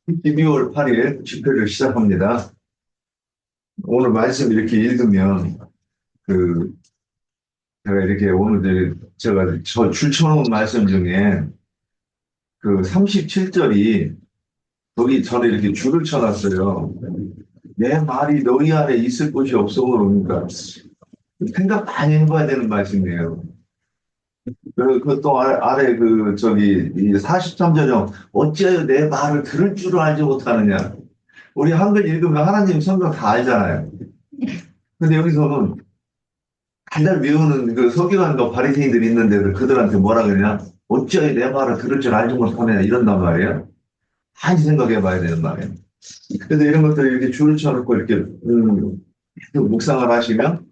12월 8일 집회를 시작합니다. 오늘 말씀 이렇게 읽으면, 그, 제가 이렇게 오늘 제가 저 출처놓은 말씀 중에 그 37절이 거기 저는 이렇게 줄을 쳐놨어요. 내 말이 너희 안에 있을 곳이 없어 그러니까 생각 많이 해봐야 되는 말씀이에요. 그리고 그또 아래 이 43절형 어찌하여 내 말을 들을 줄을 알지 못하느냐. 우리 한글 읽으면 하나님 성경 다 알잖아요. 근데 여기서는 달달 외우는 그 서기관과 바리새인들이 있는데도 그들한테 뭐라 그러냐? 어찌하여 내 말을 들을 줄 알지 못하느냐 이런단 말이에요. 많이 생각해 봐야 되는 말이에요. 그래서 이런 것들을 이렇게 줄을 쳐놓고 이렇게 묵상을 하시면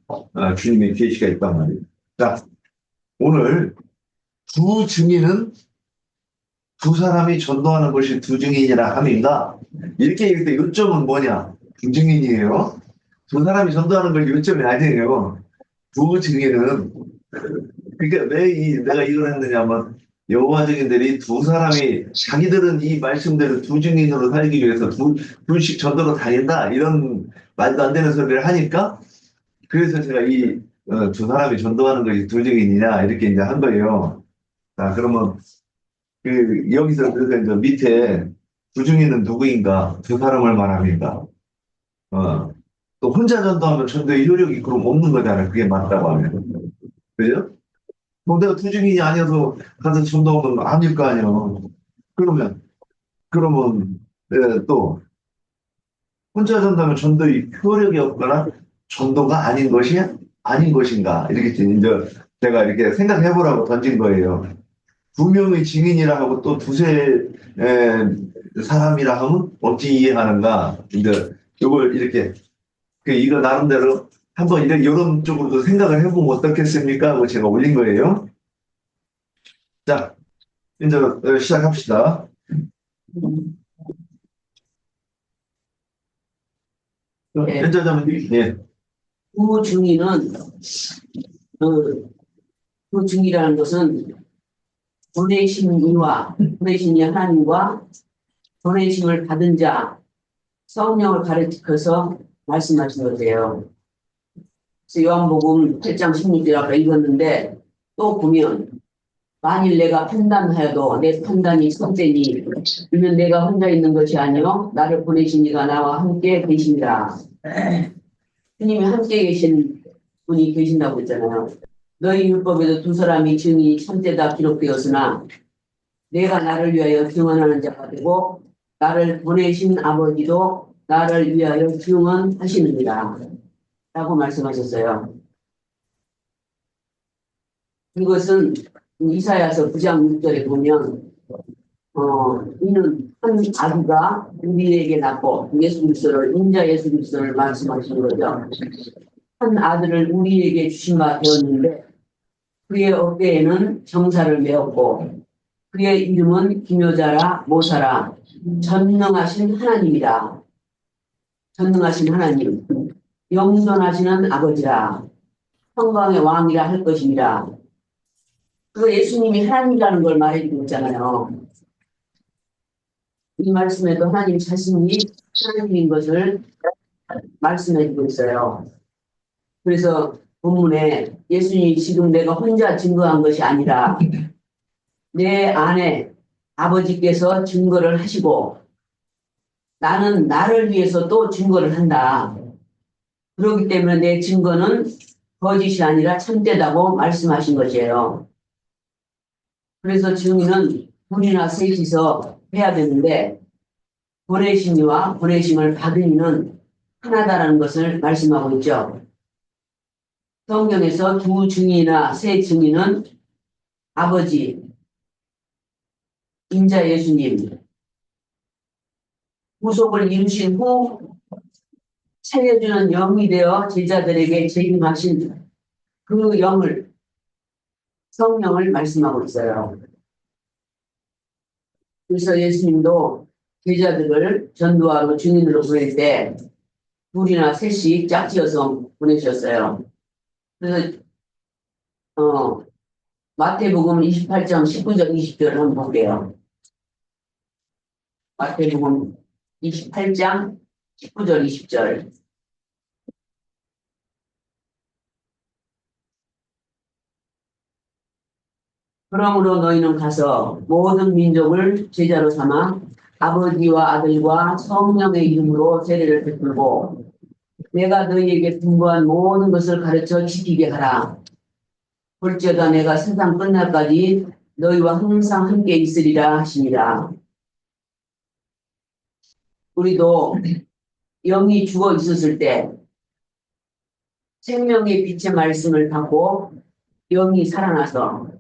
주님의 계시가 있단 말이에요. 자, 오늘 두 증인은 두 사람이 전도하는 것이 두 증인이라 함인가? 이렇게 읽을 때 요점은 뭐냐? 두 증인이에요. 두 사람이 전도하는 걸 요점이 아니에요. 두 증인은 그러니까 내가 이걸 했느냐면 여호와 증인들이 두 사람이 자기들은 이 말씀대로 두 증인으로 살기 위해서 둘씩 전도로 다닌다 이런 말도 안 되는 소리를 하니까 그래서 제가 이 두 사람이 전도하는 것이 두 증인이냐 이렇게 이제 한 거예요. 자 그러면 여기서 그래서 이제 밑에 두 증인은 누구인가 두 사람을 말합니다. 또 혼자 전도하면 전도의 효력이 그럼 없는 거잖아요. 그게 맞다고 하면 그죠? 뭐 내가 투중인이 아니어서 가서 전도하면 아닐 거 아니에요. 그러면 또 혼자 전도하면 전도의 효력이 없거나 전도가 아닌 것이 아닌 것인가 이렇게 이제 제가 이렇게 생각해 보라고 던진 거예요. 두 명의 증인이라 하고 또 두세 사람이라 하면 어찌 이해하는가 이제 이걸 이렇게 이거 나름대로 한번 이런 쪽으로도 생각을 해보면 어떻겠습니까 하고 제가 올린 거예요. 자, 이제 시작합시다. 예. 연자자님, 예. 후중위는 후중위라는 것은 보내신 이 하나님과 보내심을 받은 자 성령을 가르쳐서 말씀하신 거예요. 그래서 요한복음 8장 16절 아까 읽었는데 또 보면 만일 내가 판단하여도 내 판단이 선되니 그러면 내가 혼자 있는 것이 아니요 나를 보내신 이가 나와 함께 계십니다. 주님이 함께 계신 분이 계신다고 했잖아요. 너희 율법에도 두 사람이 증인이 참되다 기록되었으나 내가 나를 위하여 증언하는 자가 되고 나를 보내신 아버지도 나를 위하여 증언하시느니라 라고 말씀하셨어요. 이것은 이사야서 9장 6절에 보면 이는 한 아기가 우리에게 낳고 인자 예수 그리스도를 말씀하시는 거죠. 한 아들을 우리에게 주신 바 되었는데 그의 어깨에는 정사를 메었고 그의 이름은 기묘자라 모사라 전능하신 하나님이라. 전능하신 하나님 영존하시는 아버지라 평강의 왕이라 할 것입니다. 그 예수님이 하나님이라는 걸 말해주고 있잖아요. 이 말씀에도 하나님 자신이 하나님인 것을 말씀해주고 있어요. 그래서 본문에 예수님이 지금 내가 혼자 증거한 것이 아니라 내 안에 아버지께서 증거를 하시고 나는 나를 위해서 또 증거를 한다. 그렇기 때문에 내 증거는 거짓이 아니라 참되다고 말씀하신 것이에요. 그래서 증인은 둘이나 셋이서 해야 되는데 보내신 이와 보내심을 받은 이는 하나다라는 것을 말씀하고 있죠. 성경에서 두 증인이나 세 증인은 아버지, 인자 예수님, 구속을 이루신 후 살려주는 영이 되어 제자들에게 재림하신 그 영을, 성령을 말씀하고 있어요. 그래서 예수님도 제자들을 전도하러 증인으로 보낼 때 둘이나 셋이 짝지어서 보내셨어요. 그래서 마태복음 28장 19절 20절을 한번 볼게요. 마태복음 28장 19절 20절. 그러므로 너희는 가서 모든 민족을 제자로 삼아 아버지와 아들과 성령의 이름으로 세례를 베풀고 내가 너희에게 분부한 모든 것을 가르쳐 지키게 하라. 볼지어다 내가 세상 끝날까지 너희와 항상 함께 있으리라 하시니라. 우리도 영이 죽어 있었을 때 생명의 빛의 말씀을 받고 영이 살아나서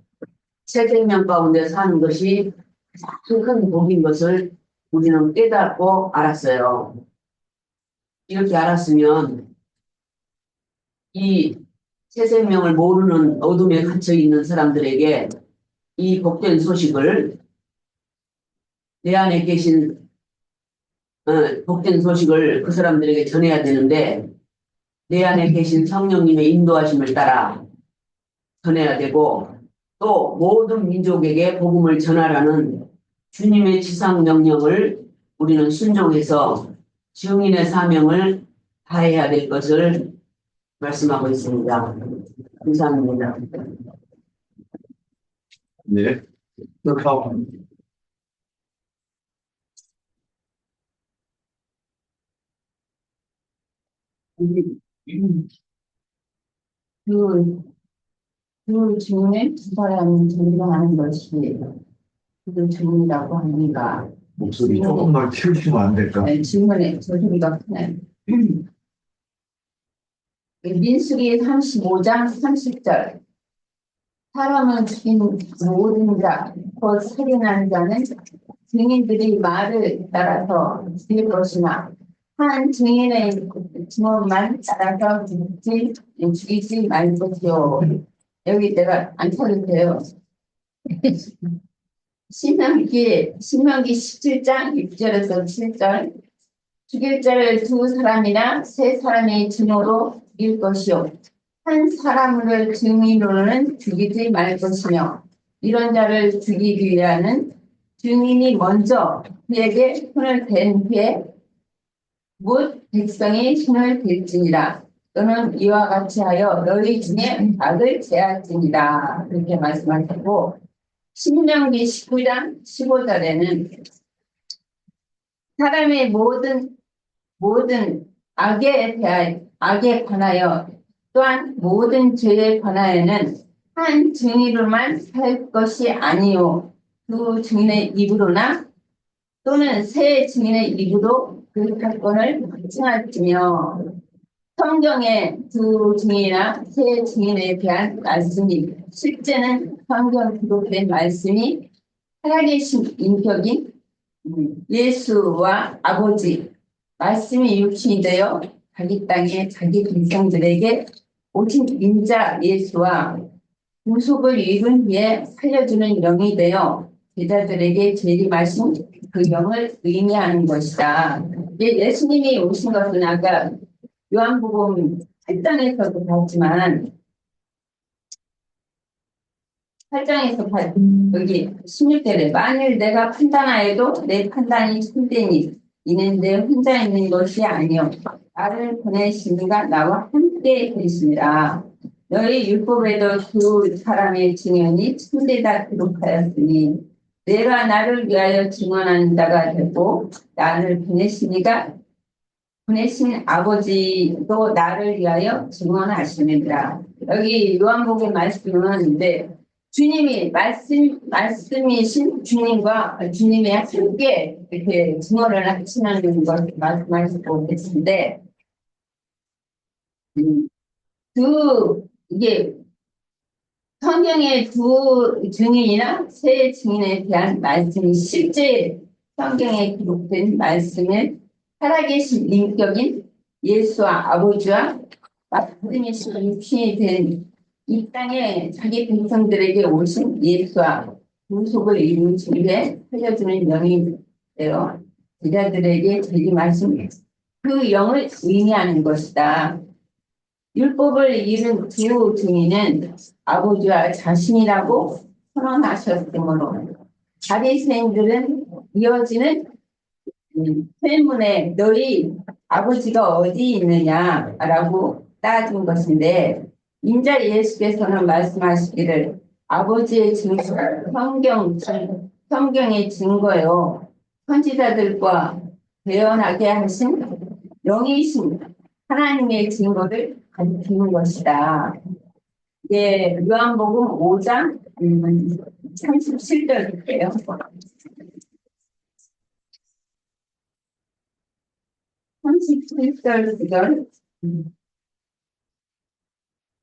새 생명 가운데 사는 것이 가장 큰 복인 것을 우리는 깨닫고 알았어요. 이렇게 알았으면 이 새 생명을 모르는 어둠에 갇혀 있는 사람들에게 이 복된 소식을 내 안에 계신 복된 소식을 그 사람들에게 전해야 되는데 내 안에 계신 성령님의 인도하심을 따라 전해야 되고 또 모든 민족에게 복음을 전하라는 주님의 지상 명령을 우리는 순종해서 증인의 사명을 다해야 될 것을 말씀하고 있습니다. 감사합니다. 예. 그, 그 주문에 두 사람이 존경하는 것이 그 주문이라고 합니다. 목소리 조금만 키우시면 안 될까? 질문에 저 소리가 크네. 민수기 35장 30절. 사람은 죽인 모든 자, 곧 살인한 자는 증인들이 말을 따라서 죽일 것이나 한 증인의 증언만 따라서 죽이지 말 것이요. 여기 내가 안 찾을게요. 신명기 17장 6절에서 7절. 죽일 자를 두 사람이나 세 사람의 증오로 죽일 것이요. 한 사람을 증인으로는 죽이지 말 것이며 이런 자를 죽이기 위하여는 증인이 먼저 그에게 손을 댄 후에 못 백성이 손을 댈지니라. 또는 이와 같이 하여 너희 중에 악을 제할지니라. 그렇게 말씀하셨고 신명기 19장 15절에는 사람의 모든 악에 관하여 또한 모든 죄에 관하여는 한 증인으로만 살 것이 아니요 두 증인의 입으로나 또는 세 증인의 입으로 그 사건을 확증할지며 성경의 두 증인이나 세 증인에 대한 말씀이 실제는 성경 기록된 말씀이 살아계신 인격인 예수와 아버지 말씀이 육신이 되어 자기 땅에 자기 백성들에게 오직 인자 예수와 구속을 이룬 후에 살려주는 영이 되어 제자들에게 재림하신 그 영을 의미하는 것이다. 예수님이 오신 것은 아까 요한복음 8장에서도 봤지만 8장에서 여기 16절에 만일 내가 판단하여도 내 판단이 참되니 이는 내 혼자 있는 것이 아니요 나를 보내신 이가 나와 함께 계시니라. 너희 율법에도 두 사람의 증언이 참되다 기록하였으니 내가 나를 위하여 증언하는 자가 되고 나를 보내신 이가 보내신 아버지도 나를 위하여 증언하시느니라. 여기 요한복음 말씀은 주님이 말씀이신 주님과 주님의 함께 이렇게 증언을 하시는 것을 말씀하시고 계신데, 이게 성경의 두 증인이나 세 증인에 대한 말씀이 실제 성경에 기록된 말씀을 살아계신 인격인 예수와 아버지와 말씀이신 육신이 된 이 땅에 자기 백성들에게 오신 예수와 구속을 이루신 후에 살려주는 영이 되어 제자들에게 재림하신 그 영을 의미하는 것이다. 율법을 이룬 두 증인은 아버지와 자신이라고 선언하셨으므로 바리새인들은 이어지는 설문에 너희 아버지가 어디 있느냐라고 따진 것인데 인자 예수께서는 말씀하시기를 아버지의 증거는 성경의 증거요 선지자들과 대언하게 하신 영이신 하나님의 증거를 가리키는 것이다. 예, 요한복음 5장 37절이에요. 37절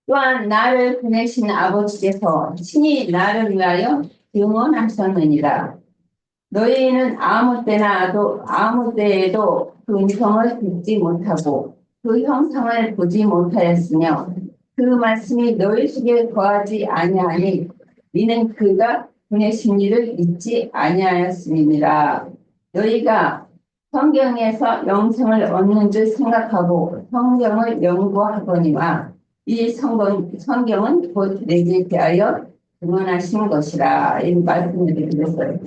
또한 나를 보내신 아버지께서 친히 나를 위하여 증언하셨느니라. 너희는 아무 때에도 그 음성을 듣지 못하고 그 형상을 보지 못하였으며 그 말씀이 너희 속에 거하지 아니하니 이는 그가 보내신 이를 믿지 아니하였음이니라. 너희가 성경에서 영생을 얻는 줄 생각하고 성경을 연구하거니와 이 성경은 곧 내게 대하여 증언하신 것이라. 이 말씀을 드렸어요.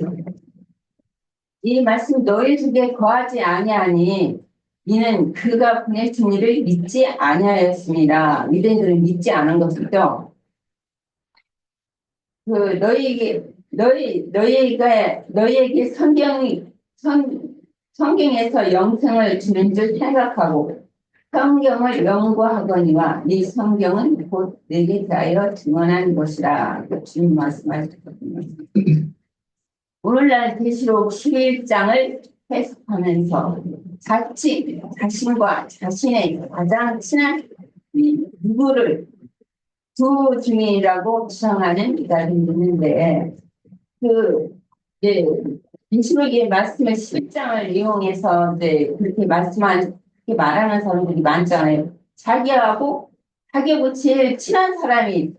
이 말씀 너희 속에 거하지 아니하니 이는 그가 보내신 이를 믿지 아니하였습니다. 유대인들은 믿지 않은 것이죠. 너희에게 성경에서 영생을 주는 줄 생각하고 성경을 연구하거니와 이 성경은 곧 내게 대하여 증언한 것이라. 주님 말씀하셨거든요. 오늘날 계시록 11장을 해석하면서 자신과 자신의 가장 친한 누구를 두 증인이라고 주장하는 이들이 있는데 계시록의 말씀의 11장을 이용해서 그렇게 말하는 사람들이 많잖아요. 자기하고 제일 친한 사람이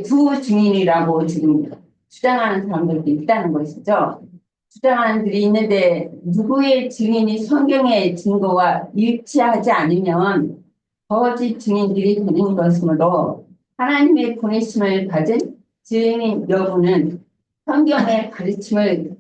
두 증인이라고 지금 주장하는 사람들도 있다는 것이죠. 주장하는 들이 있는데 누구의 증인이 성경의 증거와 일치하지 않으면 거짓 증인들이 되는 것이므로 하나님의 보내심을 받은 증인 여부는 성경의 가르침을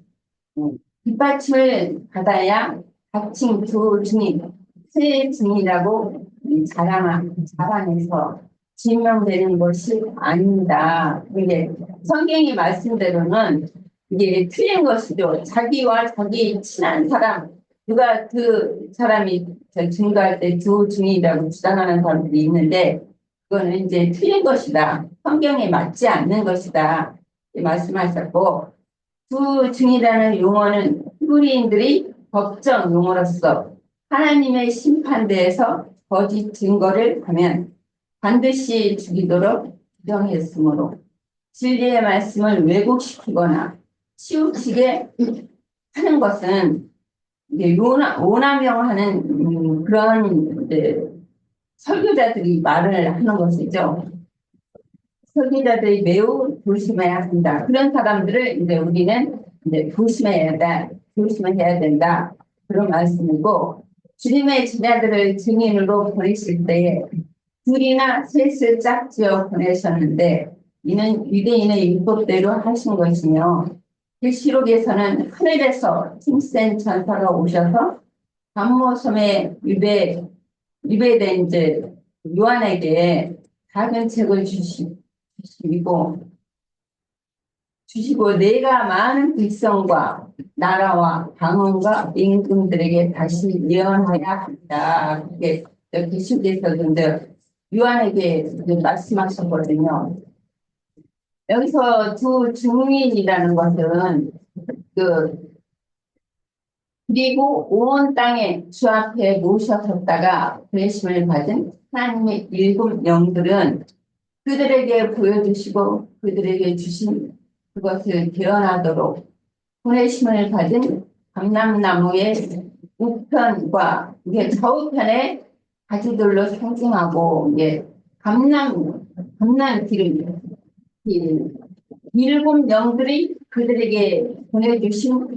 뒷받침을 받아야 가칭 두 증인, 세 증인이라고 자랑해서 증명되는 것이 아닙니다. 이게 성경의 말씀대로는 이게 틀린 것이죠. 자기와 자기 친한 사람, 누가 그 사람이 증거할 때 두 증인이라고 주장하는 사람들이 있는데 그거는 이제 틀린 것이다. 성경에 맞지 않는 것이다. 말씀하셨고 두 증인이라는 용어는 히브리인들이 법정 용어로서 하나님의 심판대에서 거짓 증거를 하면 반드시 죽이도록 규정했으므로 진리의 말씀을 왜곡시키거나 치우치게 하는 것은 오남용하는 그런 설교자들이 말을 하는 것이죠. 설교자들이 매우 조심해야 한다. 그런 사람들을 우리는 조심해야 된다. 그런 말씀이고 주님의 제자들을 증인으로 보내실 때에 둘이나 셋을 짝지어 보내셨는데 이는 유대인의 율법대로 하신 것이며 계시록에서는 하늘에서 힘센 천사가 오셔서 감모섬에 유배된 요한에게 작은 책을 주시고 내가 많은 백성과 나라와 방언과 임금들에게 다시 예언하여야 한다. 그게 계시록에서도 요한에게 말씀하셨거든요. 여기서 두 증인이라는 것은 그리고 온 땅에 주 앞에 모셔섰다가 부르심을 받은 하나님의 일곱 영들은 그들에게 보여주시고 그들에게 주신 그것을 개헌하도록 보내심을 받은 감람나무의 우편과 좌우편에 가지들로 상징하고 감람 기름 일곱 영들이 그들에게 보내주시고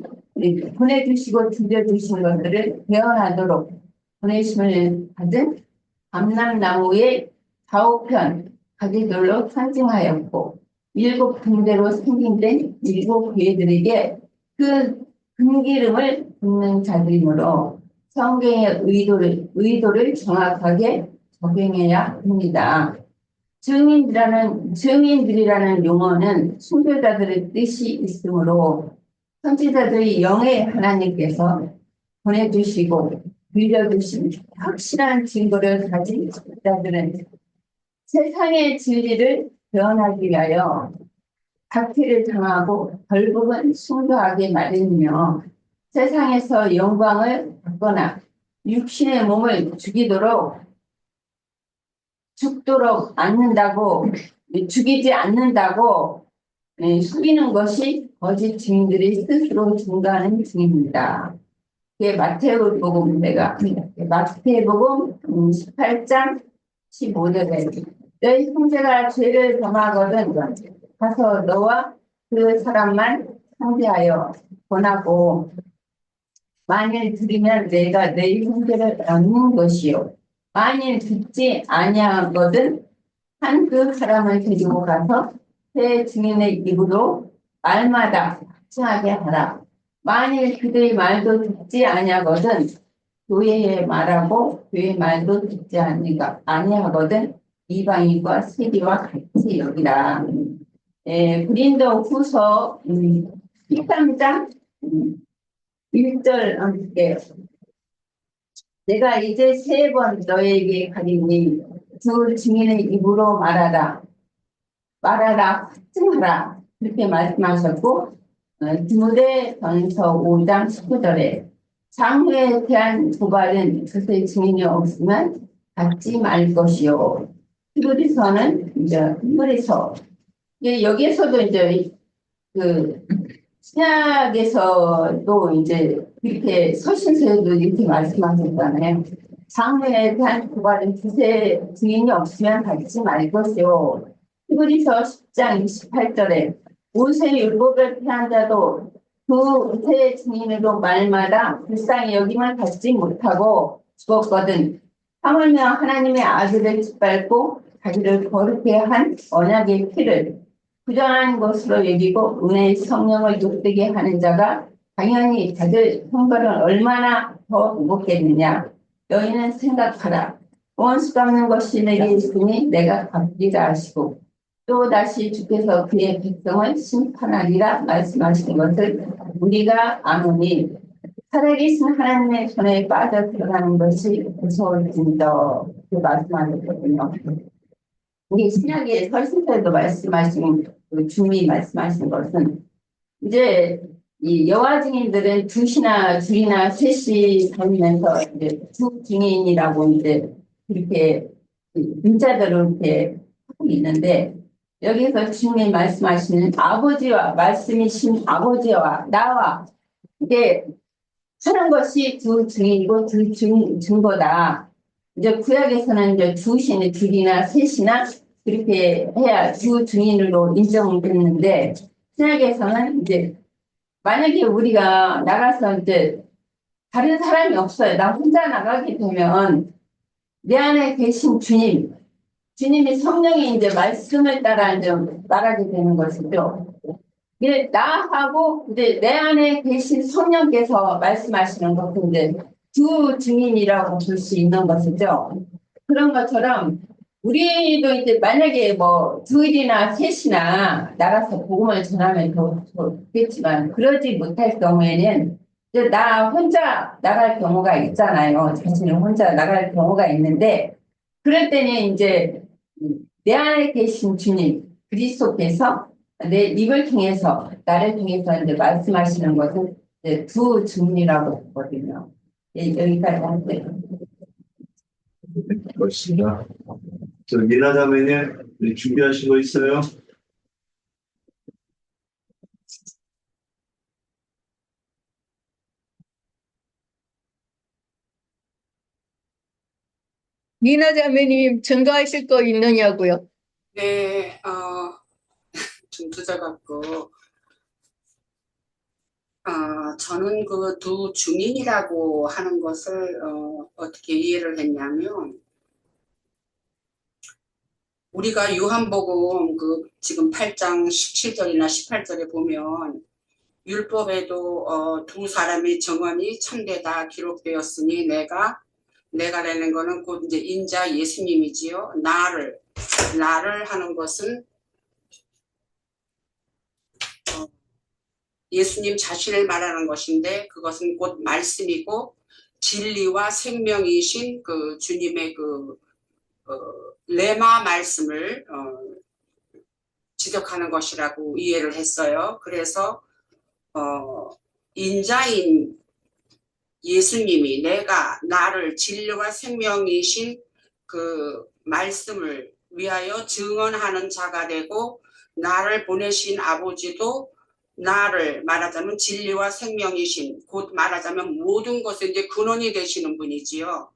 들려주신 것들을 개헌하도록 보내심을 받은 감람나무의 좌우편 가지들로 상징하였고 일곱 군대로 생긴된 일곱 교회들에게 그 금기름을 붓는 자들이므로 성경의 의도를 정확하게 적용해야 합니다. 증인들이라는 용어는 순교자들의 뜻이 있으므로 선지자들이 영의 하나님께서 보내주시고 빌려주신 확실한 증거를 가진 자들은 세상의 진리를 변하기 위하여 박해를 당하고 결국은 순교하게 마련이며 세상에서 영광을 받거나 육신의 몸을 죽이지 않는다고 속이는 것이 거짓 증인들이 스스로 증거하는 증입니다. 마태복음 18장 15절에 너희 형제가 죄를 범하거든 가서 너와 그 사람만 상대하여 권하고 만일 들으면 내가 너희 형제를 얻는 것이요 만일 듣지 아니하거든 한 그 사람을 데리고 가서 새 증인의 입으로 말마다 확증하게 하라. 만일 그들의 말도 듣지 아니하거든 교회에 말하고 교회 말도 듣지 아니하거든 이방인과 세리와 같이 여기라. 고린도 후서 13장 1절 함께 내가 이제 3번 너에게 가리니 두 증인의 입으로 말하라 확증하라 그렇게 말씀하셨고 디모데전서 5장 19절에 장후에 대한 고발은 그의 증인이 없으면 받지 말 것이요. 히브리서 여기에서도 이제 그 신약에서도 이제 이렇게 서신서에도 이렇게 말씀하셨잖아요. 장후에 대한 고발은 그의 증인이 없으면 받지 말 것이요. 히브리서 10장 28절에 모세 율법을 폐한 자도 그 새 증인으로 말마다 불쌍히 여김을 받지 못하고 죽었거든. 하물며 하나님의 아들을 짓밟고 자기를 거룩게 한 언약의 피를 부정한 것으로 여기고 은혜의 성령을 욕되게 하는 자가 당연히 자들 형벌은 얼마나 더 무겁겠느냐. 너희는 생각하라. 원수 갚는 것이 내게 있으니 내가 갚리라 하시고 또 다시 주께서 그의 백성을 심판하리라 말씀하시는 것을 우리가 아노니 살아계신 하나님의 손에 빠져 들어가는 것이 무서울진더 그 말씀하셨거든요. 이게 신약의 설신서에도 말씀하신 그 주미 말씀하신 것은 이제 이 여호와 증인들은 둘이나 셋이 다니면서 이제 두 증인이라고 이제 그렇게 문자들을 이렇게 하고 있는데 여기서 주님이 말씀하시는 말씀이신 아버지와 나와 이게 하는 것이 두 증인이고 두 증거다. 이제 구약에서는 이제 둘이나 셋이나 그렇게 해야 두 증인으로 인정됐는데 신약에서는 이제 만약에 우리가 나가서 이제 다른 사람이 없어요. 나 혼자 나가게 되면 내 안에 계신 주님이 성령이 이제 말씀을 따라 이제 말하게 되는 것이죠. 이게 나하고 이제 내 안에 계신 성령께서 말씀하시는 것인데 두 증인이라고 볼 수 있는 것이죠. 그런 것처럼 우리도 이제 만약에 뭐 둘이나 셋이나 나가서 복음을 전하면 더 좋겠지만 그러지 못할 경우에는 이제 나 혼자 나갈 경우가 있잖아요. 자신을 혼자 나갈 경우가 있는데 그럴 때는 이제 내 안에 계신 주님 그리스도께서 내 입을 통해서 나를 통해서 이제 말씀하시는 것은 이제 두 증인이라고 보거든요. 여기까지 할게요. 그렇습니다. 저 미나 자매님 준비하신 거 있어요? 미나 자매님 증거하실 거 있느냐고요? 네, 좀 늦어갖고, 저는 그 두 증인이라고 하는 것을, 어떻게 이해를 했냐면, 우리가 요한복음 지금 8장 17절이나 18절에 보면, 율법에도 두 사람의 증언이 참되다 기록되었으니 내가라는 거는 곧 이제 인자 예수님이지요. 나를 하는 것은 예수님 자신을 말하는 것인데 그것은 곧 말씀이고 진리와 생명이신 그 주님의 그 레마 말씀을 지적하는 것이라고 이해를 했어요. 그래서 인자인 예수님이 나를 진리와 생명이신 그 말씀을 위하여 증언하는 자가 되고 나를 보내신 아버지도 나를 말하자면 진리와 생명이신 곧 말하자면 모든 것에 이제 근원이 되시는 분이지요.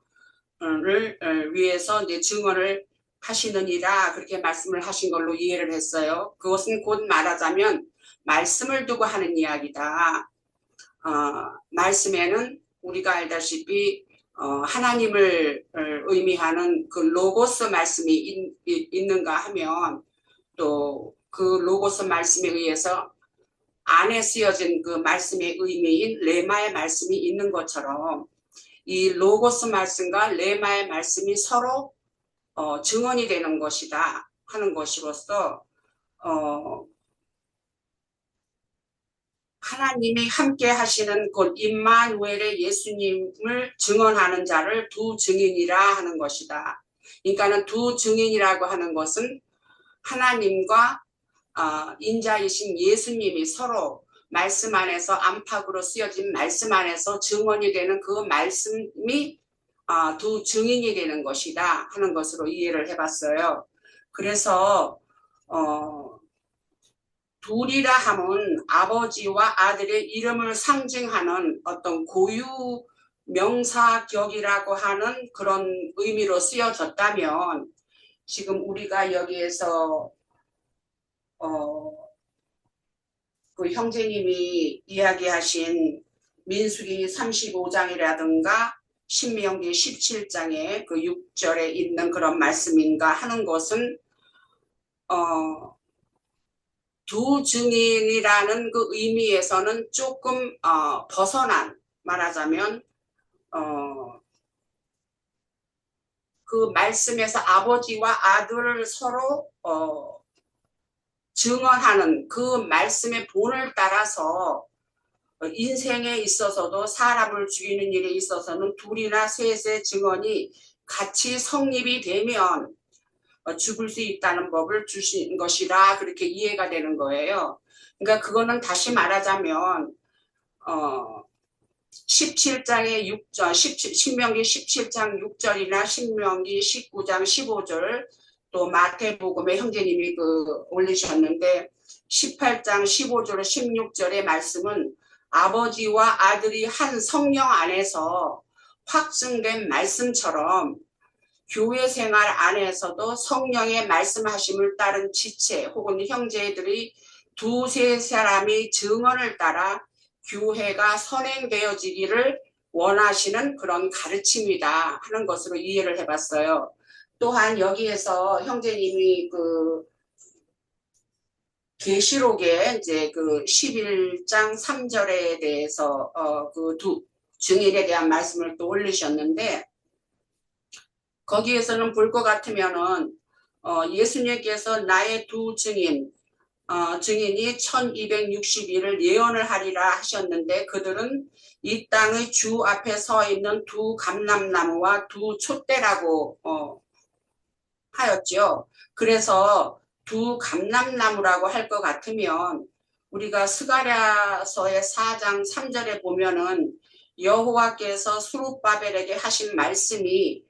를 위해서 이제 증언을 하시느니라 그렇게 말씀을 하신 걸로 이해를 했어요. 그것은 곧 말하자면 말씀을 두고 하는 이야기다. 말씀에는 우리가 알다시피 하나님을 의미하는 그 로고스 말씀이 있는가 하면 또 그 로고스 말씀에 의해서 안에 쓰여진 그 말씀의 의미인 레마의 말씀이 있는 것처럼 이 로고스 말씀과 레마의 말씀이 서로 증언이 되는 것이다 하는 것으로서 하나님이 함께 하시는 곧 임마누엘의 예수님을 증언하는 자를 두 증인이라 하는 것이다. 그러니까는 두 증인이라고 하는 것은 하나님과 인자이신 예수님이 서로 말씀 안에서 안팎으로 쓰여진 말씀 안에서 증언이 되는 그 말씀이 두 증인이 되는 것이다 하는 것으로 이해를 해봤어요. 그래서 둘이라 함은 아버지와 아들의 이름을 상징하는 어떤 고유 명사격이라고 하는 그런 의미로 쓰여졌다면 지금 우리가 여기에서 그 형제님이 이야기하신 민수기 35장이라든가 신명기 17장에 그 6절에 있는 그런 말씀인가 하는 것은 두 증인이라는 그 의미에서는 조금 벗어난 말하자면 그 말씀에서 아버지와 아들을 서로 증언하는 그 말씀의 본을 따라서 인생에 있어서도 사람을 죽이는 일에 있어서는 둘이나 셋의 증언이 같이 성립이 되면 죽을 수 있다는 법을 주신 것이라 그렇게 이해가 되는 거예요. 그러니까 그거는 다시 말하자면 17장의 6절, 신명기 17장 6절이나 신명기 19장 15절 또 마태복음에 형제님이 올리셨는데 18장 15절 16절의 말씀은 아버지와 아들이 한 성령 안에서 확증된 말씀처럼 교회 생활 안에서도 성령의 말씀하심을 따른 지체 혹은 형제들이 두세 사람이 증언을 따라 교회가 선행되어지기를 원하시는 그런 가르침이다 하는 것으로 이해를 해봤어요. 또한 여기에서 형제님이 계시록에 이제 11장 3절에 대해서 그 두 증인에 대한 말씀을 또 올리셨는데 거기에서는 볼 것 같으면은 예수님께서 나의 두 증인이 1260일을 예언을 하리라 하셨는데 그들은 이 땅의 주 앞에 서 있는 두 감람나무와 두 촛대라고 하였죠. 그래서 두 감람나무라고 할 것 같으면 우리가 스가랴서의 4장 3절에 보면은 여호와께서 스룹바벨에게 하신 말씀이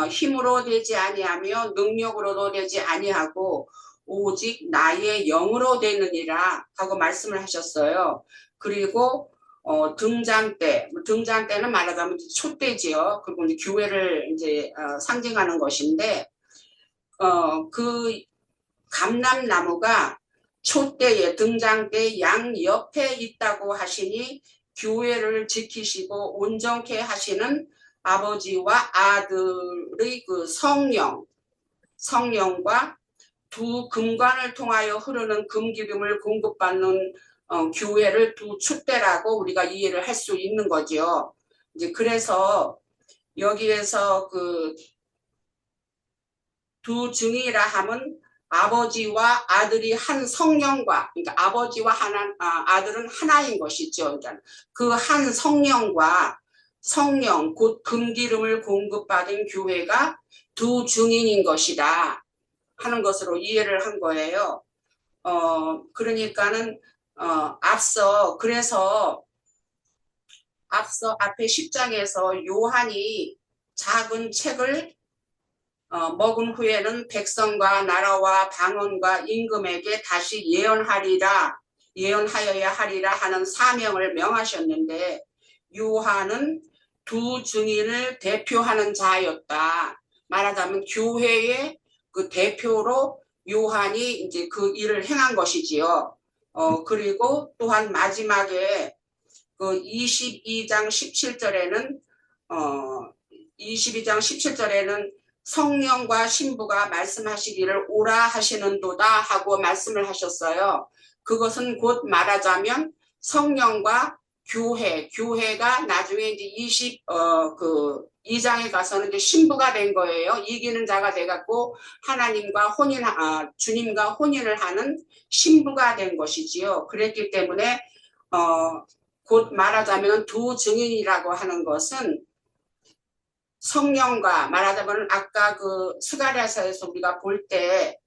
힘으로 되지 아니하며 능력으로도 되지 아니하고 오직 나의 영으로 되느니라 하고 말씀을 하셨어요. 그리고 등잔대는 말하자면 촛대지요. 그리고 이제 교회를 이제 상징하는 것인데 그 감람나무가 촛대의 등잔대 양 옆에 있다고 하시니 교회를 지키시고 온전케 하시는 아버지와 아들의 그 성령과 두 금관을 통하여 흐르는 금기름을 공급받는 교회를 두 촛대라고 우리가 이해를 할 수 있는 거죠. 이제 그래서 여기에서 그 두 증인이라 함은 아버지와 아들이 한 성령과, 그러니까 아버지와 아들은 하나인 것이죠. 그러니까 그 한 성령과 성령 곧 금기름을 공급받은 교회가 두 증인인 것이다 하는 것으로 이해를 한 거예요. 그러니까는 그래서 앞서 앞에 10장에서 요한이 작은 책을 먹은 후에는 백성과 나라와 방언과 임금에게 다시 예언하여야 하리라 하는 사명을 명하셨는데, 요한은 두 증인을 대표하는 자였다. 말하자면 교회의 그 대표로 요한이 이제 그 일을 행한 것이지요. 그리고 또한 마지막에 그 22장 17절에는 성령과 신부가 말씀하시기를 오라 하시는도다 하고 말씀을 하셨어요. 그것은 곧 말하자면 성령과 교회가 나중에 이제 2장에 가서는 이제 신부가 된 거예요. 이기는 자가 돼갖고 하나님과 주님과 혼인을 하는 신부가 된 것이지요. 그랬기 때문에 곧 말하자면 두 증인이라고 하는 것은 성령과 말하자면 아까 그 스가랴서에서 우리가 볼 때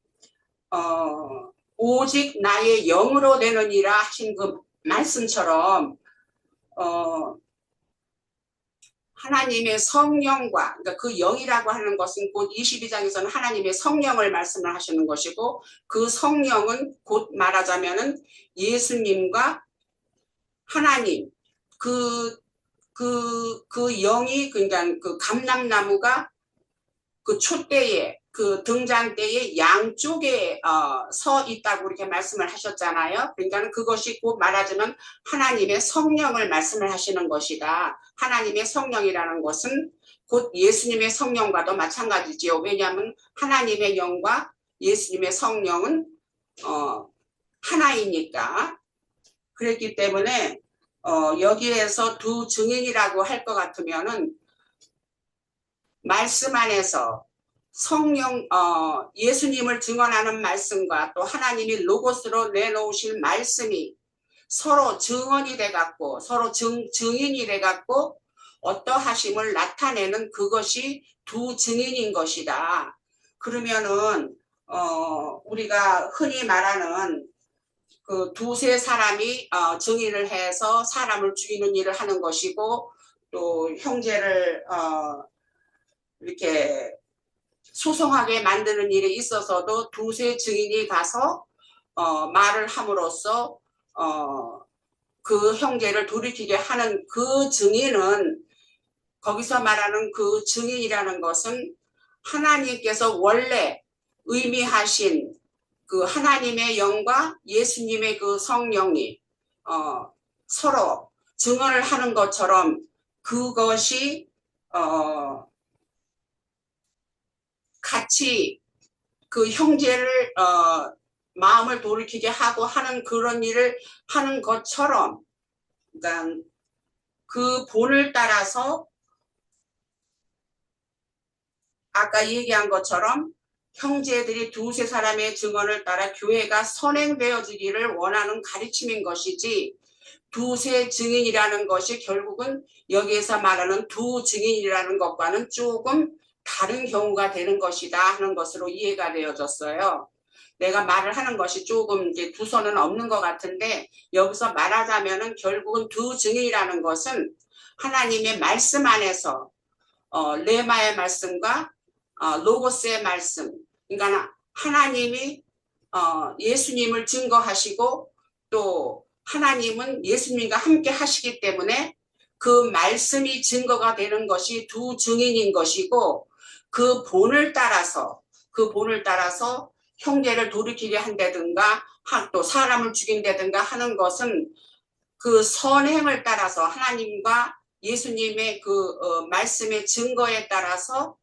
오직 나의 영으로 되느니라 하신 그 말씀처럼 하나님의 성령과, 그러니까 그 영이라고 하는 것은 곧 22장에서는 하나님의 성령을 말씀을 하시는 것이고, 그 성령은 곧 말하자면은 예수님과 하나님, 그 영이, 그러니까 그 감람나무가 그 촛대에, 그 등잔대의 양쪽에 서 있다고 이렇게 말씀을 하셨잖아요. 그러니까 그것이 곧 말하자면 하나님의 성령을 말씀을 하시는 것이다. 하나님의 성령이라는 것은 곧 예수님의 성령과도 마찬가지지요. 왜냐하면 하나님의 영과 예수님의 성령은 하나이니까. 그랬기 때문에 여기에서 두 증인이라고 할 것 같으면은 말씀 안에서 예수님을 증언하는 말씀과 또 하나님이 로고스로 내놓으실 말씀이 서로 증언이 돼갖고 서로 증인이 돼갖고 어떠하심을 나타내는 그것이 두 증인인 것이다. 그러면은 우리가 흔히 말하는 그 두세 사람이 증인을 해서 사람을 죽이는 일을 하는 것이고, 또 형제를 이렇게 소송하게 만드는 일이 있어서도 두세 증인이 가서 말을 함으로써 그 형제를 돌이키게 하는 그 증인은, 거기서 말하는 그 증인이라는 것은 하나님께서 원래 의미하신 그 하나님의 영과 예수님의 그 성령이 서로 증언을 하는 것처럼 그것이 같이 그 형제를 마음을 돌이키게 하고 하는 그런 일을 하는 것처럼, 그러니까 그 본을 따라서 아까 얘기한 것처럼 형제들이 두세 사람의 증언을 따라 교회가 선행되어지기를 원하는 가르침인 것이지, 두세 증인이라는 것이 결국은 여기에서 말하는 두 증인이라는 것과는 조금 다른 경우가 되는 것이다 하는 것으로 이해가 되어졌어요. 내가 말을 하는 것이 조금 이제 두서는 없는 것 같은데, 여기서 말하자면은 결국은 두 증인이라는 것은 하나님의 말씀 안에서 레마의 말씀과 로고스의 말씀, 그러니까 하나님이 예수님을 증거하시고 또 하나님은 예수님과 함께 하시기 때문에 그 말씀이 증거가 되는 것이 두 증인인 것이고, 그 본을 따라서 형제를 돌이키게 한다든가 또 사람을 죽인다든가 하는 것은 그 선행을 따라서 하나님과 예수님의 그 말씀의 증거에 따라서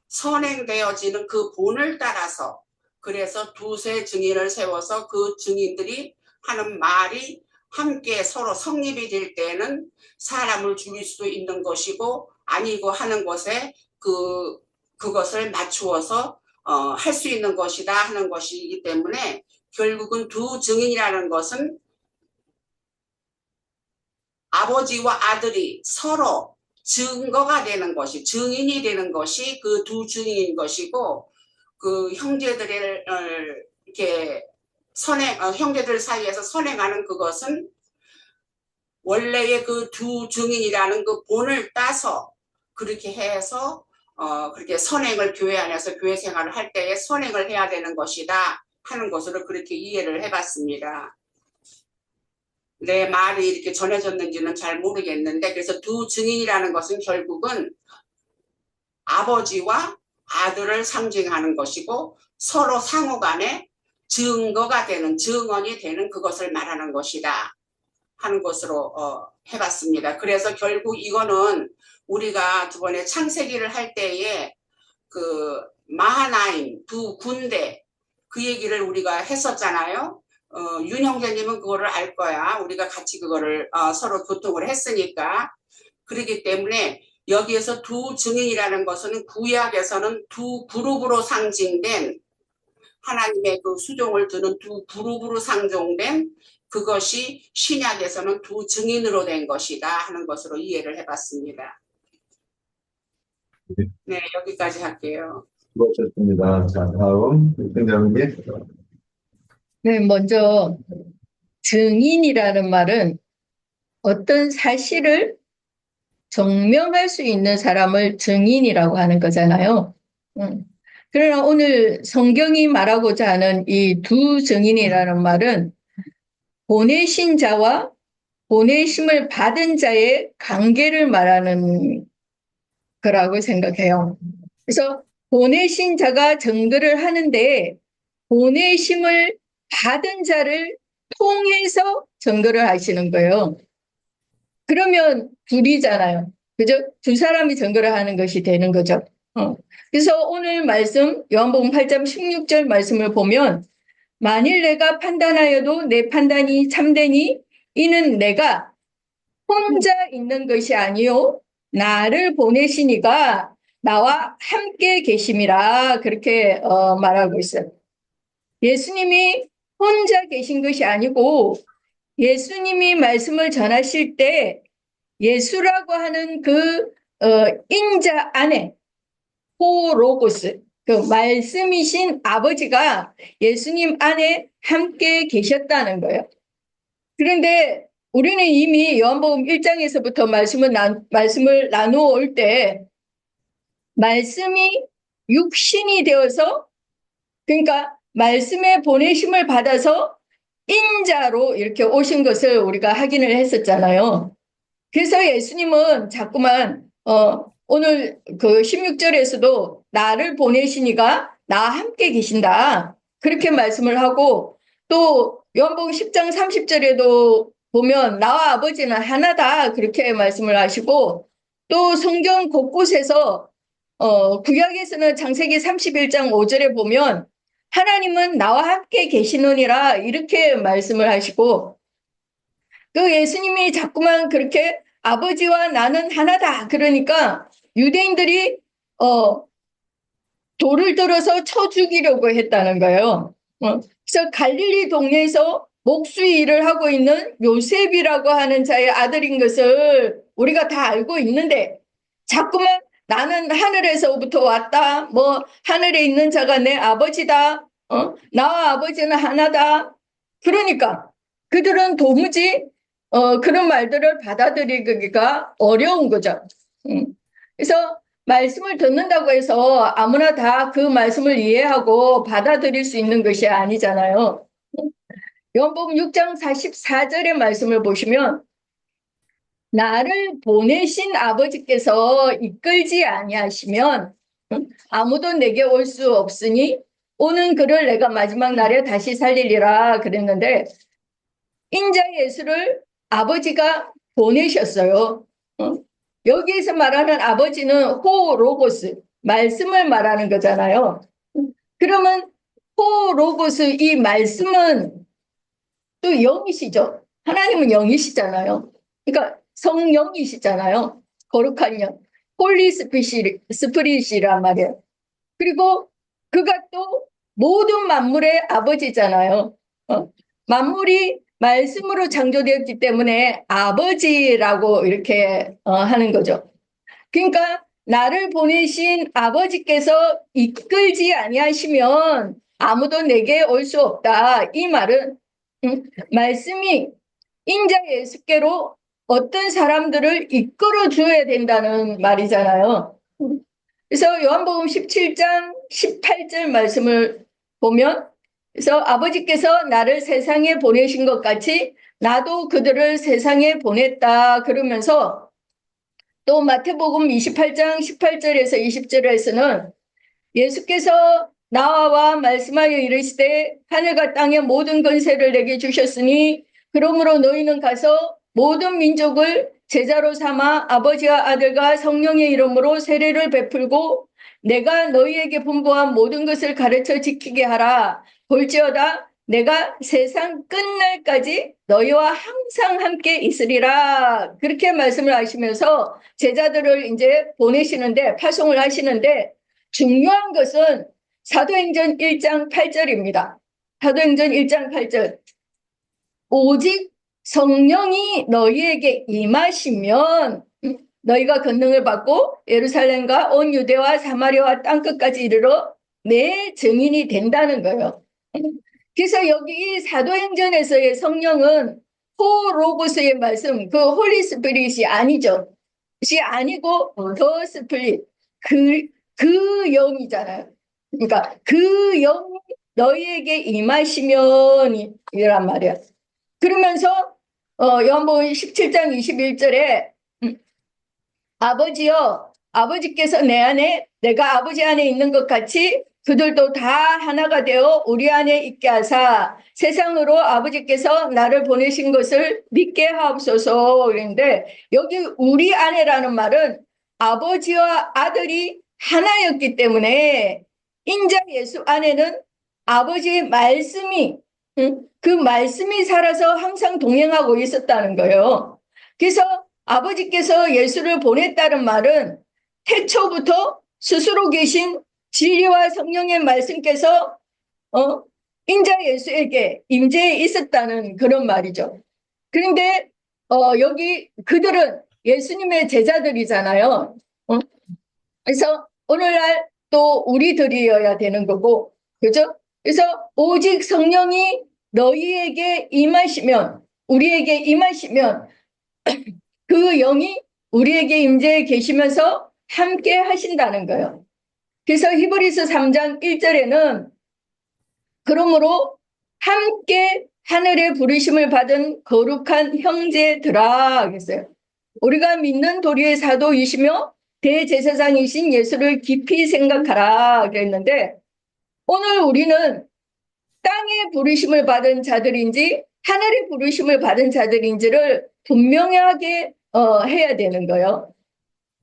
선행되어지는 그 본을 따라서, 그래서 두세 증인을 세워서 그 증인들이 하는 말이 함께 서로 성립이 될 때는 사람을 죽일 수도 있는 것이고 아니고 하는 것에 그것을 맞추어서 할 수 있는 것이다 하는 것이기 때문에 결국은 두 증인이라는 것은 아버지와 아들이 서로 증거가 되는 것이 증인이 되는 것이 그 두 증인인 것이고 그 형제들을 이렇게 형제들 사이에서 선행하는 그것은 원래의 그 두 증인이라는 그 본을 따서 그렇게 해서 그렇게 선행을 교회 안에서 교회 생활을 할 때에 선행을 해야 되는 것이다 하는 것으로 그렇게 이해를 해봤습니다. 내 말이 이렇게 전해졌는지는 잘 모르겠는데 그래서 두 증인이라는 것은 결국은 아버지와 아들을 상징하는 것이고 서로 상호간에 증거가 되는 증언이 되는 그것을 말하는 것이다 하는 것으로 해봤습니다. 그래서 결국 이거는 우리가 저번에 창세기를 할 때에 그 마하나임 두 군대 그 얘기를 우리가 했었잖아요. 윤 형제님은 그거를 알 거야. 우리가 같이 그거를 서로 교통을 했으니까. 그렇기 때문에 여기에서 두 증인이라는 것은 구약에서는 두 그룹으로 상징된 하나님의 그 수종을 두는 두 그룹으로 상징된 그것이 신약에서는 두 증인으로 된 것이다 하는 것으로 이해를 해봤습니다. 네, 여기까지 할게요. 수고하셨습니다. 자, 다음 팀장님. 네, 먼저 증인이라는 말은 어떤 사실을 증명할 수 있는 사람을 증인이라고 하는 거잖아요. 그러나 오늘 성경이 말하고자 하는 이 두 증인이라는 말은 보내신 자와 보내심을 받은 자의 관계를 말하는 거라고 생각해요. 그래서 보내신 자가 증거를 하는데 보내심을 받은 자를 통해서 증거를 하시는 거예요. 그러면 둘이잖아요. 그죠? 두 사람이 증거를 하는 것이 되는 거죠. 그래서 오늘 말씀 요한복음 8장 16절 말씀을 보면 만일 내가 판단하여도 내 판단이 참되니 이는 내가 혼자 있는 것이 아니요 나를 보내시니가 나와 함께 계심이라 그렇게 말하고 있어요. 예수님이 혼자 계신 것이 아니고 예수님이 말씀을 전하실 때 예수라고 하는 그 인자 안에 호로고스 그 말씀이신 아버지가 예수님 안에 함께 계셨다는 거예요. 그런데 우리는 이미 요한복음 1장에서부터 말씀을 나누어 올 때 말씀이 육신이 되어서 그러니까 말씀의 보내심을 받아서 인자로 이렇게 오신 것을 우리가 확인을 했었잖아요. 그래서 예수님은 자꾸만 오늘 그 16절에서도 나를 보내시니가 나와 함께 계신다. 그렇게 말씀을 하고 또 요한복음 10장 30절에도 보면 나와 아버지는 하나다. 그렇게 말씀을 하시고 또 성경 곳곳에서 구약에서는 창세기 31장 5절에 보면 하나님은 나와 함께 계시느니라 이렇게 말씀을 하시고 그 예수님이 자꾸만 그렇게 아버지와 나는 하나다. 그러니까 유대인들이 돌을 들어서 쳐 죽이려고 했다는 거예요. 그래서 갈릴리 동네에서 목수의 일을 하고 있는 요셉이라고 하는 자의 아들인 것을 우리가 다 알고 있는데 자꾸만 나는 하늘에서부터 왔다. 뭐 하늘에 있는 자가 내 아버지다. 나와 아버지는 하나다. 그러니까 그들은 도무지 그런 말들을 받아들이기가 어려운 거죠. 그래서 말씀을 듣는다고 해서 아무나 다 그 말씀을 이해하고 받아들일 수 있는 것이 아니잖아요. 요한복음 6장 44절의 말씀을 보시면 나를 보내신 아버지께서 이끌지 아니하시면 아무도 내게 올 수 없으니 오는 그를 내가 마지막 날에 다시 살리리라 그랬는데 인자 예수를 아버지가 보내셨어요. 여기에서 말하는 아버지는 호로고스, 말씀을 말하는 거잖아요. 그러면 호로고스 이 말씀은 또 영이시죠. 하나님은 영이시잖아요. 그러니까 성령이시잖아요. 거룩한 영. 홀리 스피릿이란 말이에요. 그리고 그가 또 모든 만물의 아버지잖아요. 만물이 말씀으로 창조되었기 때문에 아버지라고 이렇게 하는 거죠. 그러니까 나를 보내신 아버지께서 이끌지 아니하시면 아무도 내게 올 수 없다. 이 말은 말씀이 인자 예수께로 어떤 사람들을 이끌어 줘야 된다는 말이잖아요. 그래서 요한복음 17장 18절 말씀을 보면, 그래서 아버지께서 나를 세상에 보내신 것 같이 나도 그들을 세상에 보냈다 그러면서, 또 마태복음 28장 18절에서 20절에서는 예수께서 나와 말씀하여 이르시되 하늘과 땅의 모든 권세를 내게 주셨으니 그러므로 너희는 가서 모든 민족을 제자로 삼아 아버지와 아들과 성령의 이름으로 세례를 베풀고 내가 너희에게 분부한 모든 것을 가르쳐 지키게 하라. 볼지어다 내가 세상 끝날까지 너희와 항상 함께 있으리라. 그렇게 말씀을 하시면서 제자들을 이제 보내시는데, 파송을 하시는데, 중요한 것은 사도행전 1장 8절입니다. 사도행전 1장 8절. 오직 성령이 너희에게 임하시면 너희가 권능을 받고 예루살렘과 온 유대와 사마리아와 땅끝까지 이르러 내 증인이 된다는 거예요. 그래서 여기 이 사도행전에서의 성령은 호로고스의 말씀, 그 홀리 스피릿이 아니죠. 이 아니고 더 스피릿, 그 영이잖아요. 그러니까 그 영이 너희에게 임하시면 이란 말이야. 그러면서 요한복음 17장 21절에 아버지여, 아버지께서 내 안에, 내가 아버지 안에 있는 것 같이 그들도 다 하나가 되어 우리 안에 있게 하사 세상으로 아버지께서 나를 보내신 것을 믿게 하옵소서. 그런데 여기 우리 안에라는 말은 아버지와 아들이 하나였기 때문에 인자 예수 안에는 아버지의 말씀이, 그 말씀이 살아서 항상 동행하고 있었다는 거예요. 그래서 아버지께서 예수를 보냈다는 말은 태초부터 스스로 계신 진리와 성령의 말씀께서 인자 예수에게 임재해 있었다는 그런 말이죠. 그런데 여기 그들은 예수님의 제자들이잖아요. 그래서 오늘날 또 우리들이어야 되는 거고, 그죠? 그래서 오직 성령이 너희에게 임하시면, 우리에게 임하시면 그 영이 우리에게 임재해 계시면서 함께 하신다는 거예요. 그래서 히브리서 3장 1절에는 그러므로 함께 하늘의 부르심을 받은 거룩한 형제들아 그랬어요. 우리가 믿는 도리의 사도이시며 대제사장이신 예수를 깊이 생각하라 그랬는데, 오늘 우리는 땅의 부르심을 받은 자들인지 하늘의 부르심을 받은 자들인지를 분명하게 해야 되는 거예요.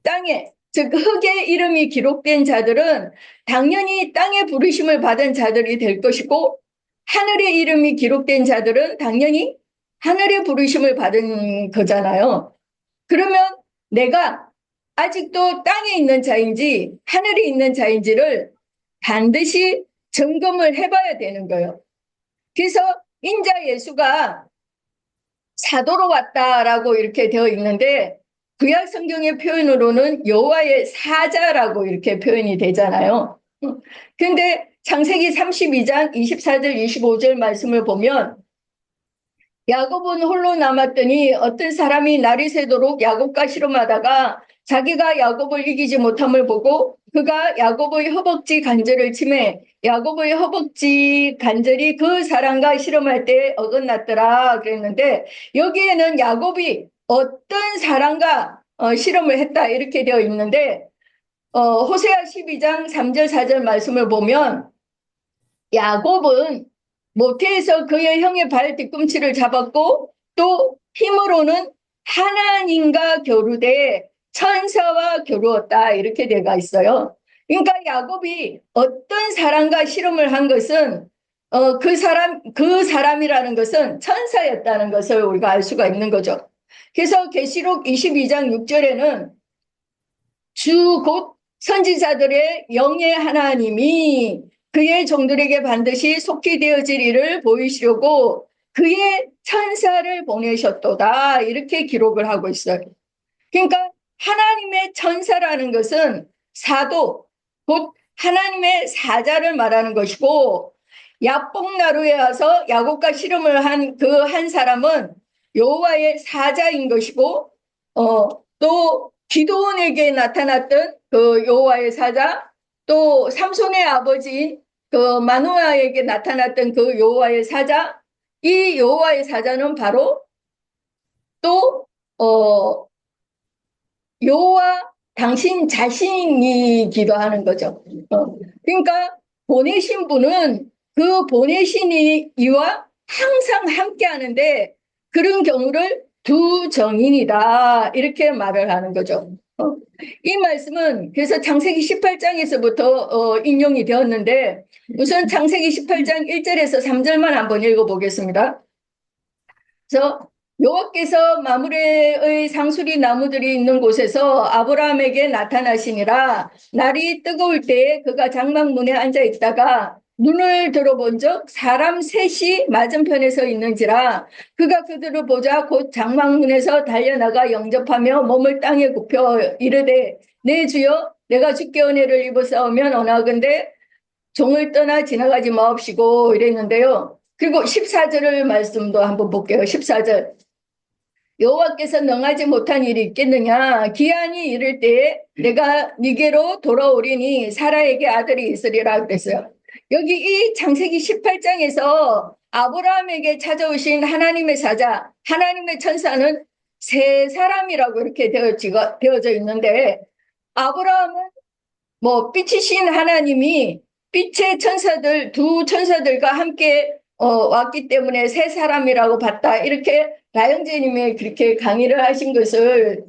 땅에, 즉 흙의 이름이 기록된 자들은 당연히 땅의 부르심을 받은 자들이 될 것이고, 하늘의 이름이 기록된 자들은 당연히 하늘의 부르심을 받은 거잖아요. 그러면 내가 아직도 땅에 있는 자인지 하늘에 있는 자인지를 반드시 점검을 해봐야 되는 거예요. 그래서 인자 예수가 사도로 왔다라고 이렇게 되어 있는데, 구약 성경의 표현으로는 여호와의 사자라고 이렇게 표현이 되잖아요. 그런데 창세기 32장 24절 25절 말씀을 보면 야곱은 홀로 남았더니 어떤 사람이 날이 새도록 야곱과 씨름하다가 자기가 야곱을 이기지 못함을 보고 그가 야곱의 허벅지 관절을 치매 야곱의 허벅지 관절이 그 사람과 씨름할 때 어긋났더라 그랬는데, 여기에는 야곱이 어떤 사람과 씨름을 했다 이렇게 되어 있는데, 호세아 12장 3절 4절 말씀을 보면 야곱은 모태에서 그의 형의 발 뒤꿈치를 잡았고 또 힘으로는 하나님과 겨루되 천사와 겨루었다 이렇게 되어 있어요. 그러니까 야곱이 어떤 사람과 씨름을 한 것은 그 사람이라는 것은 천사였다는 것을 우리가 알 수가 있는 거죠. 그래서 계시록 22장 6절에는 주 곧 선지자들의 영의 하나님이 그의 종들에게 반드시 속히 되어질 일을 보이시려고 그의 천사를 보내셨도다. 이렇게 기록을 하고 있어요. 그러니까 하나님의 천사라는 것은 사도, 곧 하나님의 사자를 말하는 것이고, 야복나루에 와서 야곱과 씨름을 한 그 한 사람은 여호와의 사자인 것이고, 또 기드온에게 나타났던 그 여호와의 사자, 또 삼손의 아버지인 그 마노아에게 나타났던 그 여호와의 사자, 이 여호와의 사자는 바로 또 여호와 당신 자신이기도 하는 거죠. 그러니까 보내신 분은 그 보내신 이와 항상 함께 하는데 그런 경우를 두 정인이다 이렇게 말을 하는 거죠. 이 말씀은 그래서 창세기 18장에서부터 인용이 되었는데 우선 창세기 18장 1절에서 3절만 한번 읽어보겠습니다. 그래서 여호와께서 마므레의 상수리 나무들이 있는 곳에서 아브라함에게 나타나시니라. 날이 뜨거울 때에 그가 장막문에 앉아 있다가 눈을 들어본즉 사람 셋이 맞은편에 서 있는지라. 그가 그들을 보자 곧 장막문에서 달려나가 영접하며 몸을 땅에 굽혀 이르되 내 주여 내가 주께 은혜를 입었사오면 원하건대 종을 떠나 지나가지 마옵시고 이랬는데요. 그리고 14절을 말씀도 한번 볼게요. 14절. 여호와께서 능하지 못한 일이 있겠느냐. 기한이 이를 때에 내가 네게로 돌아오리니 사라에게 아들이 있으리라 그랬어요. 여기 이 창세기 18장에서 아브라함에게 찾아오신 하나님의 사자, 하나님의 천사는 세 사람이라고 이렇게 되어져 있는데 아브라함은 뭐 빛이신 하나님이 빛의 천사들, 두 천사들과 함께 왔기 때문에 세 사람이라고 봤다. 이렇게 나영재님이 그렇게 강의를 하신 것을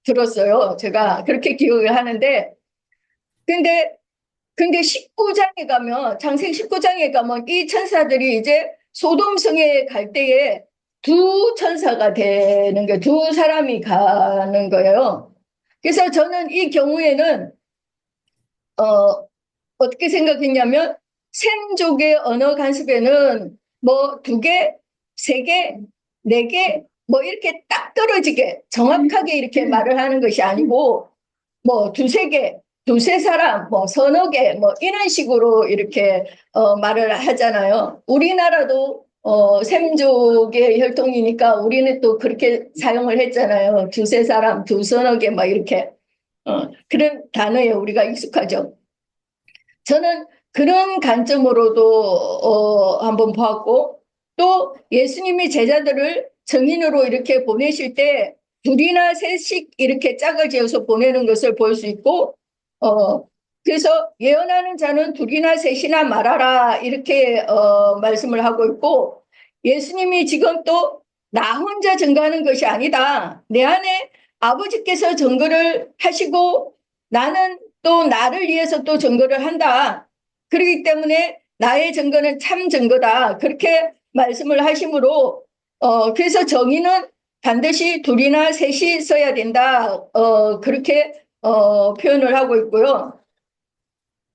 들었어요. 제가 그렇게 기억을 하는데, 근데 19장에 가면 창세기 19장에 가면 이 천사들이 이제 소돔성에 갈 때에 두 천사가 되는 거예요. 두 사람이 가는 거예요. 그래서 저는 이 경우에는 어떻게 생각했냐면 셈족의 언어 간섭에는 뭐 2개, 3개, 4개 뭐 이렇게 딱 떨어지게 정확하게 이렇게 말을 하는 것이 아니고 뭐 2-3개, 2-3사람, 뭐 서너 개, 뭐 이런 식으로 이렇게 말을 하잖아요. 우리나라도 셈족의 혈통이니까 우리는 또 그렇게 사용을 했잖아요. 2-3사람, 2-서너 개, 막 이렇게 그런 단어에 우리가 익숙하죠. 저는 그런 관점으로도 한번 보았고 또 예수님이 제자들을 정인으로 이렇게 보내실 때 2이나 3씩 이렇게 짝을 지어서 보내는 것을 볼 수 있고 그래서 예언하는 자는 2이나 3이나 말하라 이렇게 말씀을 하고 있고 예수님이 지금 또 나 혼자 증거하는 것이 아니다. 내 안에 아버지께서 증거를 하시고 나는 또 나를 위해서 또 증거를 한다. 그렇기 때문에 나의 증거는 참 증거다. 그렇게 말씀을 하심으로 그래서 정의는 반드시 2이나 3이 써야 된다. 그렇게 표현을 하고 있고요.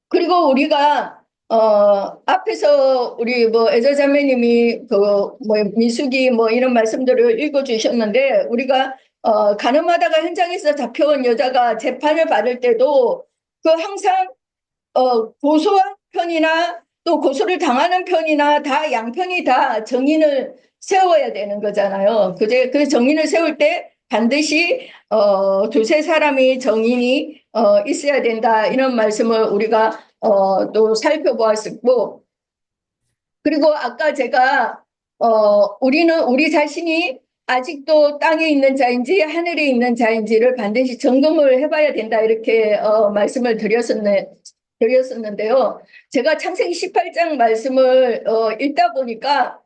그리고 우리가 앞에서 우리 뭐 애자자매님이 그 뭐 미숙이 뭐 이런 말씀들을 읽어주셨는데 우리가 가늠하다가 현장에서 잡혀온 여자가 재판을 받을 때도 그 항상 고소한 편이나 또 고소를 당하는 편이나 다 양편이 다 정인을 세워야 되는 거잖아요. 그 정인을 세울 때 반드시 2-3사람이 정인이 있어야 된다 이런 말씀을 우리가 또 살펴보았었고 그리고 아까 제가 우리는 우리 자신이 아직도 땅에 있는 자인지 하늘에 있는 자인지를 반드시 점검을 해봐야 된다 이렇게 말씀을 드렸었는데요. 제가 창세기 18장 말씀을 읽다 보니까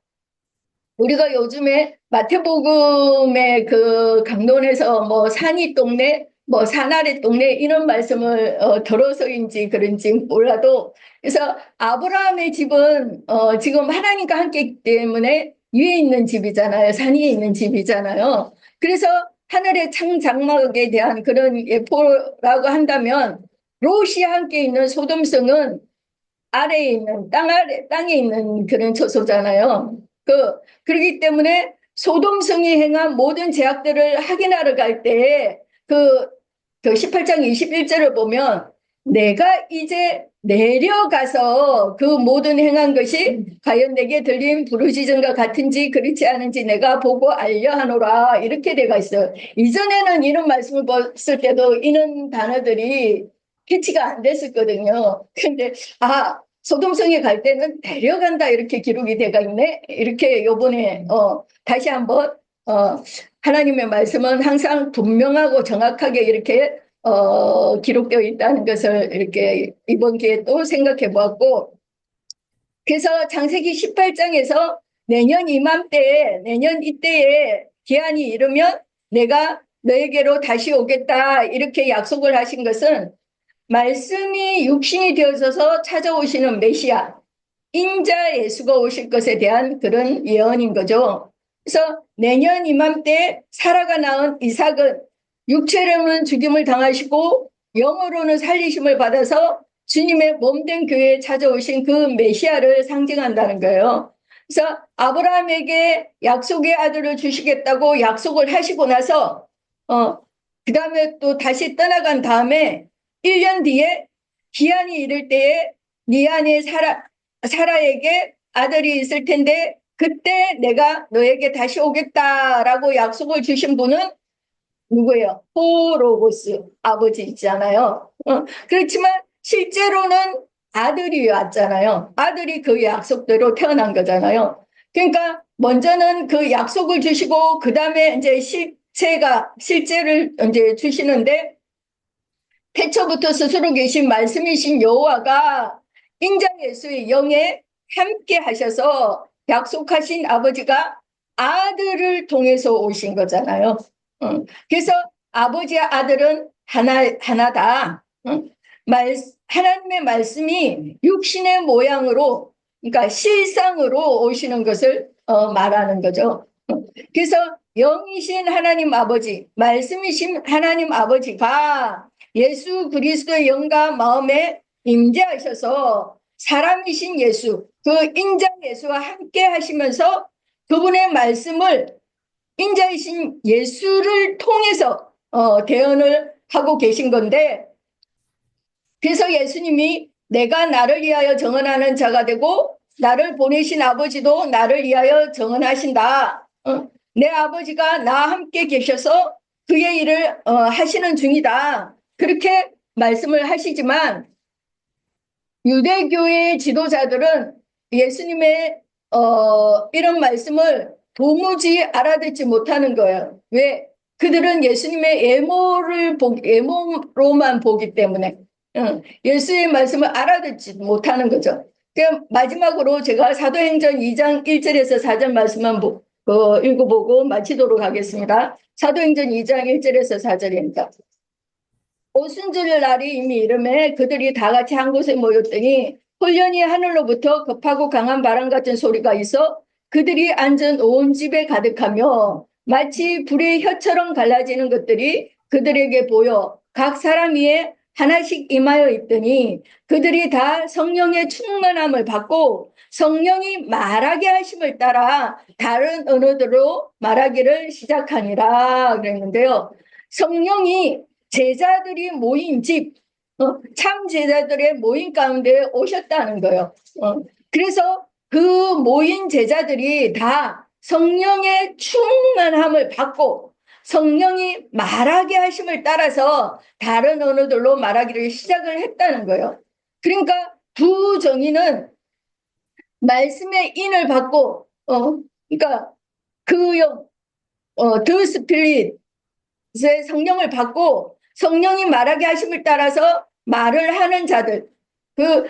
우리가 요즘에 마태복음의 그 강론에서 뭐 산이 동네 뭐 사나리 동네 이런 말씀을 들어서인지 그런지 몰라도 그래서 아브라함의 집은 지금 하나님과 함께 있기 때문에 위에 있는 집이잖아요. 산 위에 있는 집이잖아요. 그래서 하늘의 창장막에 대한 그런 예포라고 한다면 롯이 함께 있는 소돔성은 아래에 있는 땅에 있는 그런 처소잖아요. 그렇기 때문에 소돔성이 행한 모든 죄악들을 확인하러 갈 때에 그 18장 21절을 보면 내가 이제 내려가서 그 모든 행한 것이 과연 내게 들린 부르짖음과 같은지 그렇지 않은지 내가 보고 알려하노라 이렇게 돼가 있어요. 이전에는 이런 말씀을 봤을 때도 이런 단어들이 캐치가 안 됐었거든요. 근데 소돔성에 갈 때는 데려간다 이렇게 기록이 돼가 있네. 이렇게 요번에 다시 한번 하나님의 말씀은 항상 분명하고 정확하게 이렇게 기록되어 있다는 것을 이렇게 이번 기회에 또 생각해 보았고, 그래서 창세기 18장에서 내년 이맘때에 내년 이때에 기한이 이르면 내가 너에게로 다시 오겠다 이렇게 약속을 하신 것은 말씀이 육신이 되어져서 찾아오시는 메시아 인자 예수가 오실 것에 대한 그런 예언인 거죠. 그래서 내년 이맘때 사라가 낳은 이삭은 육체로는 죽임을 당하시고 영으로는 살리심을 받아서 주님의 몸된 교회에 찾아오신 그 메시아를 상징한다는 거예요. 그래서 아브라함에게 약속의 아들을 주시겠다고 약속을 하시고 나서 그 다음에 또 다시 떠나간 다음에 1년 뒤에 기한이 이를 때에 네 안에 사라에게 아들이 있을 텐데 그때 내가 너에게 다시 오겠다라고 약속을 주신 분은 누구예요? 호로고스 아버지 있잖아요. 그렇지만 실제로는 아들이 왔잖아요. 아들이 그 약속대로 태어난 거잖아요. 그러니까 먼저는 그 약속을 주시고 그 다음에 이제 실제를 이제 주시는데 태초부터 스스로 계신 말씀이신 여호와가 인자 예수의 영에 함께 하셔서 약속하신 아버지가 아들을 통해서 오신 거잖아요. 그래서 아버지와 아들은 하나다. 하나님의 말씀이 육신의 모양으로, 그러니까 실상으로 오시는 것을 말하는 거죠. 그래서 영이신 하나님 아버지, 말씀이신 하나님 아버지가 예수 그리스도의 영과 마음에 임재하셔서 사람이신 예수, 그 인자 예수와 함께 하시면서 그분의 말씀을 인자이신 예수를 통해서 대언을 하고 계신 건데, 그래서 예수님이 내가 나를 위하여 정언하는 자가 되고 나를 보내신 아버지도 나를 위하여 정언하신다. 내 아버지가 나와 함께 계셔서 그의 일을 하시는 중이다. 그렇게 말씀을 하시지만 유대교의 지도자들은 예수님의 이런 말씀을 도무지 알아듣지 못하는 거예요. 왜? 그들은 예수님의 예모로만 보기 때문에 예수의 말씀을 알아듣지 못하는 거죠. 마지막으로 제가 사도행전 2장 1절에서 4절 말씀만 읽어보고 마치도록 하겠습니다. 사도행전 2장 1절에서 4절입니다. 오순절 날이 이미 이름에 그들이 다 같이 한 곳에 모였더니 홀연히 하늘로부터 급하고 강한 바람 같은 소리가 있어 그들이 앉은 온 집에 가득하며 마치 불의 혀처럼 갈라지는 것들이 그들에게 보여 각 사람 위에 하나씩 임하여 있더니 그들이 다 성령의 충만함을 받고 성령이 말하게 하심을 따라 다른 언어들로 말하기를 시작하니라 그랬는데요. 성령이 제자들이 모인 집, 참 제자들의 모임 가운데 오셨다는 거예요. 그래서 그 모인 제자들이 다 성령의 충만함을 받고 성령이 말하게 하심을 따라서 다른 언어들로 말하기를 시작을 했다는 거예요. 그러니까 두 정의는 말씀의 인을 받고, 그러니까 그 영, the Spirit의 성령을 받고 성령이 말하게 하심을 따라서 말을 하는 자들, 그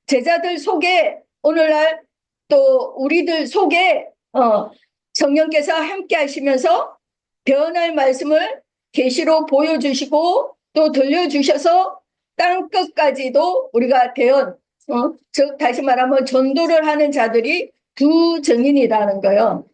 제자들 속에 오늘날 또 우리들 속에 성령께서 함께 하시면서 변할 말씀을 계시로 보여주시고 또 들려주셔서 땅 끝까지도 우리가 즉 다시 말하면 전도를 하는 자들이 두 증인이라는 거예요.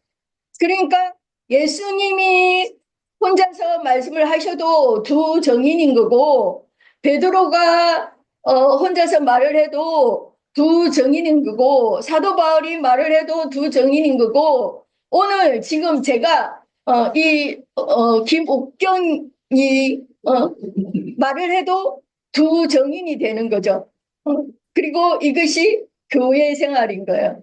그러니까 예수님이 혼자서 말씀을 하셔도 두 증인인 거고 베드로가 혼자서 말을 해도 두 증인인 거고 사도 바울이 말을 해도 두 증인인 거고 오늘 지금 제가 김옥경이 말을 해도 두 증인이 되는 거죠. 그리고 이것이 교회 생활인 거예요.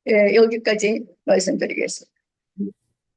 예, 여기까지 말씀드리겠습니다.